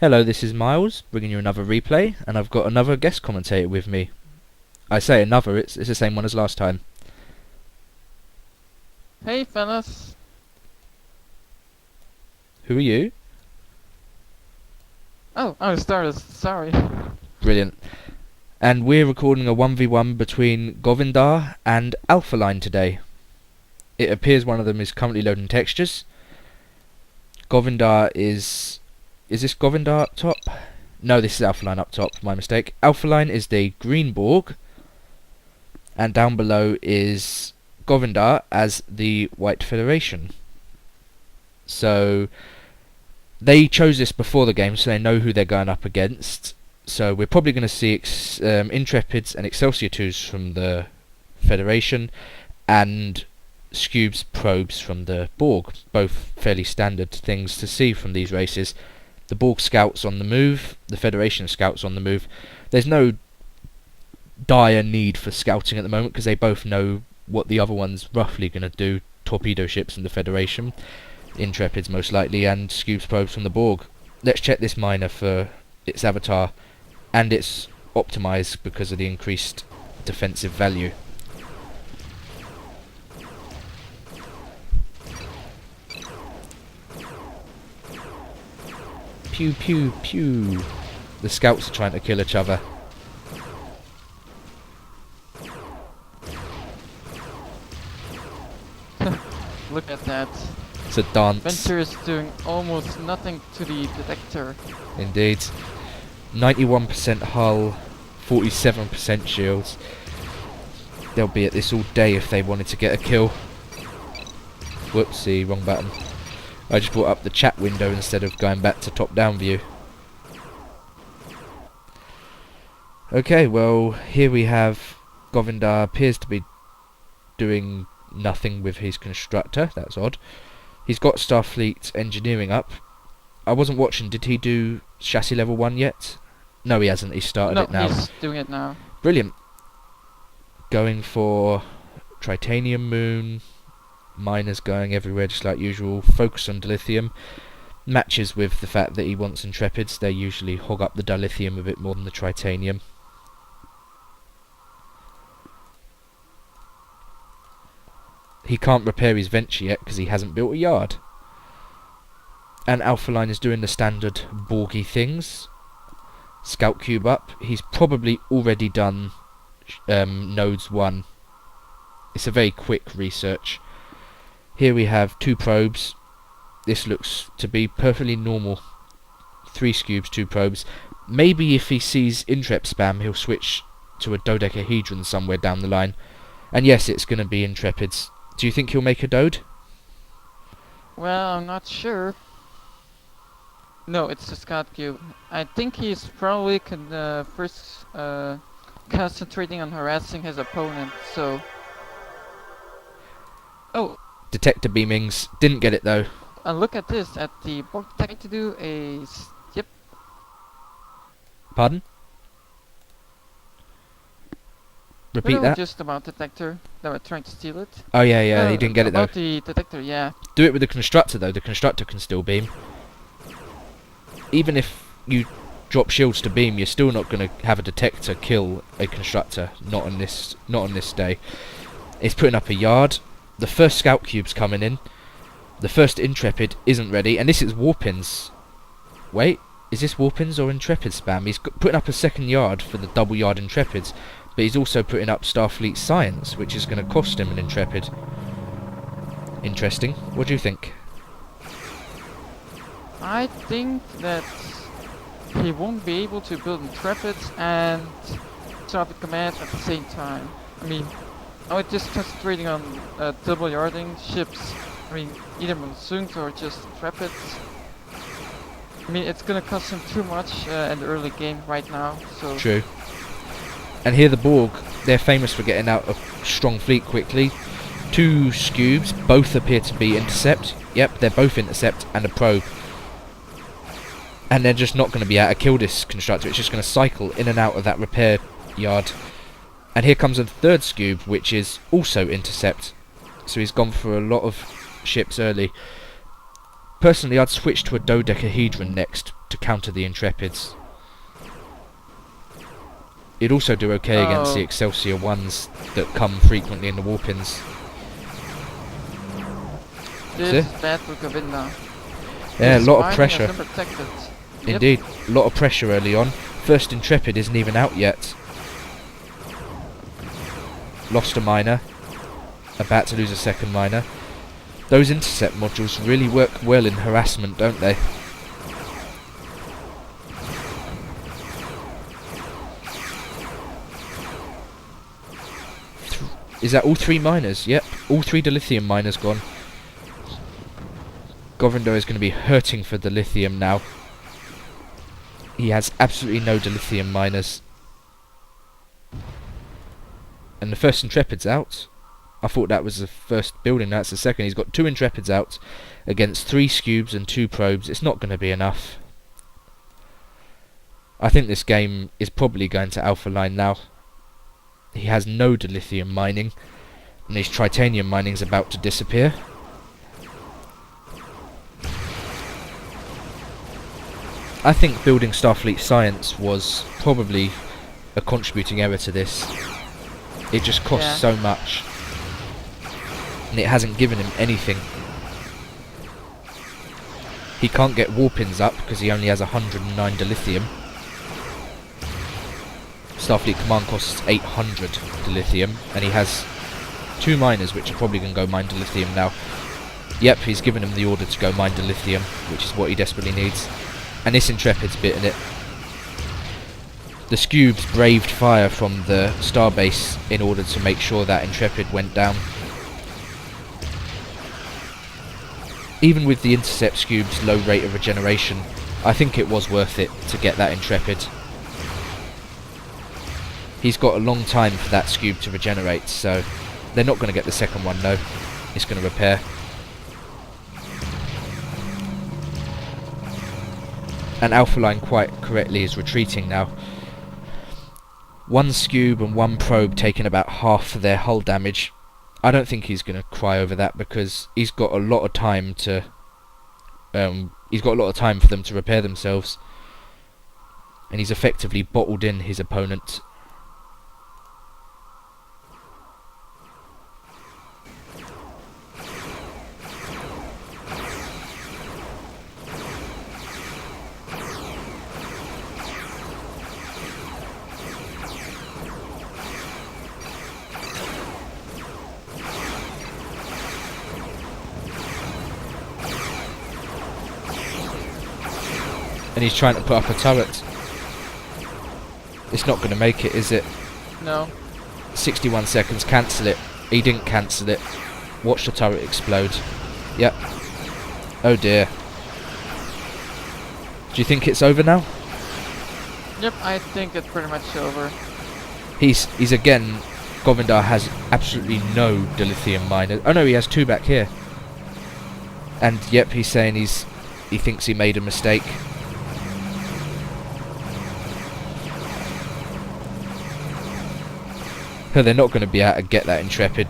Hello, this is Myles, bringing you another replay, and I've got another guest commentator with me. I say another, it's the same one as last time. Hey fellas. Who are you? Oh, I'm Stardust, sorry. Brilliant. And we're recording a 1v1 between Govinda and Alpha Line today. It appears one of them is currently loading textures. Govinda is this Govinda up top? No, this is Alpha Line up top, my mistake. Alpha Line is the green Borg, and down below is Govinda as the White Federation. So they chose this before the game, so they know who they're going up against. So we're probably going to see Intrepids and Excelsior 2s from the Federation, and Scubes probes from the Borg. Both fairly standard things to see from these races. The Borg scouts on the move, the Federation scouts on the move. There's no dire need for scouting at the moment because they both know what the other one's roughly going to do. Torpedo ships from the Federation, Intrepids most likely, and Scubes probes from the Borg. Let's check this miner for its avatar, and it's optimized because of the increased defensive value. Pew pew pew. The scouts are trying to kill each other. Look at that. It's a dance. Venture is doing almost nothing to the detector. Indeed. 91% hull, 47% shields. They'll be at this all day if they wanted to get a kill. Whoopsie, wrong button. I just brought up the chat window instead of going back to top-down view. Okay, well, here we have Govinda appears to be doing nothing with his constructor. That's odd. He's got Starfleet engineering up. I wasn't watching. Did he do chassis level 1 yet? No, he hasn't. He started it now. No, he's doing it now. Brilliant. Going for Tritanium Moon. Miners going everywhere just like usual. Focus on dilithium. Matches with the fact that he wants Intrepids. They usually hog up the dilithium a bit more than the Tritanium. He can't repair his Venture yet because he hasn't built a yard. And Alpha Line is doing the standard Borgy things. Scout Cube up. He's probably already done Nodes 1. It's a very quick research. Here we have 2 probes. This looks to be perfectly normal. 3 Scubes, 2 probes. Maybe if he sees Intrep spam, he'll switch to a dodecahedron somewhere down the line. And yes, it's going to be Intrepids. Do you think he'll make a Dode? Well, I'm not sure. No, it's the Scout Cube. I think he's probably first concentrating on harassing his opponent, so... Oh! Detector beamings. Didn't get it though. And look at this, at the Borg tech to do a... Yep. Pardon? Repeat that? Just about detector. They were trying to steal it. Oh yeah, he didn't get it though. About the detector, yeah. Do it with the constructor though. The constructor can still beam. Even if you drop shields to beam, you're still not going to have a detector kill a constructor. Not on this day. It's putting up a yard. The first scout cube's coming in. The first Intrepid isn't ready, and this is Warpins. Wait, is this Warpins or Intrepid spam? He's putting up a second yard for the double yard Intrepids, but he's also putting up Starfleet Science, which is going to cost him an Intrepid. Interesting. What do you think? I think that he won't be able to build Intrepids and Starfleet Command at the same time. I mean, I was just concentrating on double yarding ships. I mean, either Monsoons or just Intrepids. I mean, it's gonna cost him too much in the early game right now, so... True. And here the Borg, they're famous for getting out a strong fleet quickly. 2 Scubes, both appear to be Intercept. Yep, they're both Intercept and a probe. And they're just not going to be able to kill this constructor. It's just going to cycle in and out of that repair yard. And here comes a 3rd Scube, which is also Intercept. So he's gone for a lot of ships early. Personally, I'd switch to a dodecahedron next, to counter the Intrepids. It'd also do okay against the Excelsior 1s that come frequently in the warp-ins. This is bad for Govinda. Yeah, a lot of Mining pressure. has been protected. Indeed, a lot of pressure early on. First Intrepid isn't even out yet. Lost a miner. About to lose a second miner. Those intercept modules really work well in harassment, don't they? Is that all 3 miners? Yep, all 3 dilithium miners gone. Govinda is going to be hurting for dilithium now. He has absolutely no dilithium miners. And the first Intrepid's out. I thought that was the first building, that's the second. He's got 2 Intrepids out against 3 Scubes and 2 probes. It's not going to be enough. I think this game is probably going to Alpha Line now. He has no dilithium mining, and his tritanium mining is about to disappear. I think building Starfleet Science was probably a contributing error to this. It just costs so much, and it hasn't given him anything. He can't get warp-ins up because he only has 109 dilithium. Starfleet Command costs 800 dilithium, and he has 2 miners which are probably going to go mine dilithium now. Yep, he's given him the order to go mine dilithium, which is what he desperately needs. And this Intrepid's bitten it. The Scubes braved fire from the starbase in order to make sure that Intrepid went down. Even with the intercept Scube's low rate of regeneration, I think it was worth it to get that Intrepid. He's got a long time for that Scube to regenerate, so they're not going to get the second one, no. It's going to repair. And Alpha Line quite correctly is retreating now. 1 Scube and 1 probe taking about half of their hull damage. I don't think he's going to cry over that because he's got a lot of time to for them to repair themselves, and he's effectively bottled in his opponent. And he's trying to put up a turret. It's not going to make it, is it? No. 61 seconds, cancel it. He didn't cancel it. Watch the turret explode. Yep. Oh dear. Do you think it's over now? Yep, I think it's pretty much over. He's again, Govinda has absolutely no dilithium miners. Oh no, he has 2 back here. And yep, he's saying he thinks he made a mistake. They're not going to be able to get that Intrepid.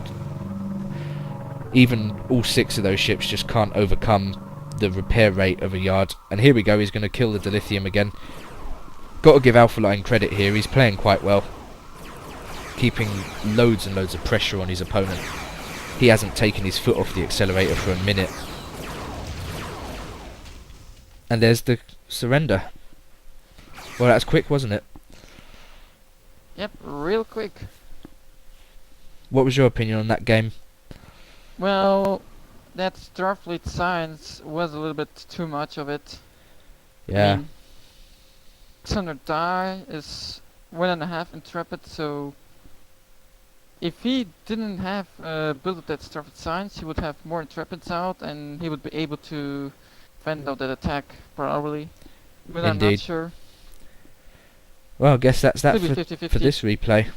Even all 6 of those ships just can't overcome the repair rate of a yard. And here we go, he's going to kill the dilithium again. Got to give Alpha Line credit here, he's playing quite well. Keeping loads and loads of pressure on his opponent. He hasn't taken his foot off the accelerator for a minute. And there's the surrender. Well, that's quick, wasn't it? Yep, real quick. What was your opinion on that game? Well, that Starfleet Science was a little bit too much of it. Yeah. I mean, 600 die is 1.5 Intrepid, so if he didn't have built up that Starfleet Science, he would have more Intrepids out, and he would be able to fend out that attack probably. But I'm not sure. Well, I guess that's that Maybe for this replay.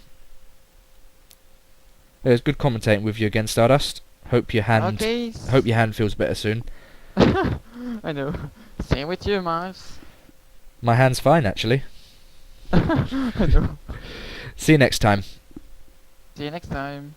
It was good commentating with you again, Stardust. Hope your hand feels better soon. I know. Same with you, Myles. My hand's fine, actually. I know. See you next time. See you next time.